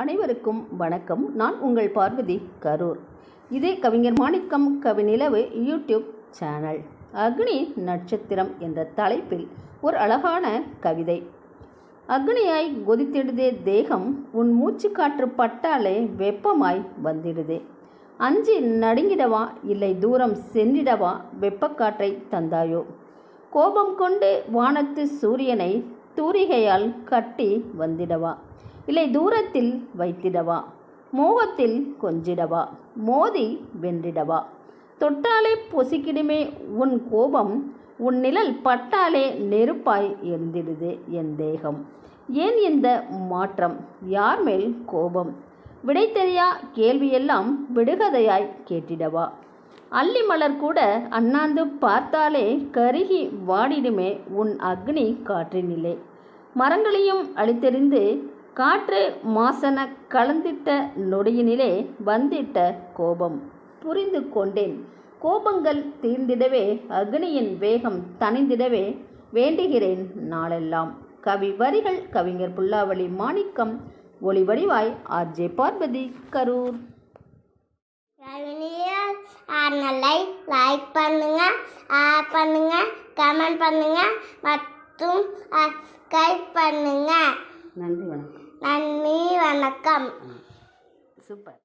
அனைவருக்கும் வணக்கம். நான் உங்கள் பார்வதி, கரூர். இது கவிஞர் மாணிக்கம் கவிநிலவு யூடியூப் சேனல். அக்னி நட்சத்திரம் என்ற தலைப்பில் ஒரு அழகான கவிதை. அக்னியாய் கொதித்திடுதே தேகம், உன் மூச்சு காற்று பட்டாலே வெப்பமாய் வந்திடுதே. அஞ்சி நடுங்கிடவா, இல்லை தூரம் சென்றிடவா, வெப்பக்காற்றை தந்தாயோ. கோபம் கொண்டு வானத்து சூரியனை தூரிகையால் கட்டி வந்திடவா, இல்லை தூரத்தில் வைத்திடவா, மோகத்தில் கொஞ்சிடவா, மோதி வென்றிடவா. தொட்டாலே பொசிக்கிடுமே உன் கோபம், உன் நிழல் பட்டாலே நெருப்பாய் எரிந்திடுது என் தேகம். ஏன் இந்த மாற்றம், யார் மேல் கோபம், விடை தெரியா கேள்வியெல்லாம் விடுகதையாய் கேட்டிடவா. அல்லி மலர் கூட அண்ணாந்து பார்த்தாலே கருகி வாடிடுமே உன் அக்னி காற்றினிலே. மரங்களையும் அழித்தெறிந்து காற்று மாசன கலந்திட்ட நொடியினிலே வந்திட்ட கோபம். புரிந்து கொண்டேன், கோபங்கள் தீர்ந்திடவே, அக்னியின் வேகம் தணிந்திடவே வேண்டுகிறேன் நாளெல்லாம். கவி வரிகள் கவிஞர் புல்லாவளி மாணிக்கம். ஒளிவடிவாய் ஆர்ஜே பார்வதி, கரூர். லைக் பண்ணுங்க, பண்ணுங்க, கமெண்ட் பண்ணுங்க மற்றும் சப்ஸ்கிரைப் பண்ணுங்க. நன்றி, வணக்கம். நன்றி, வணக்கம். சூப்பர்.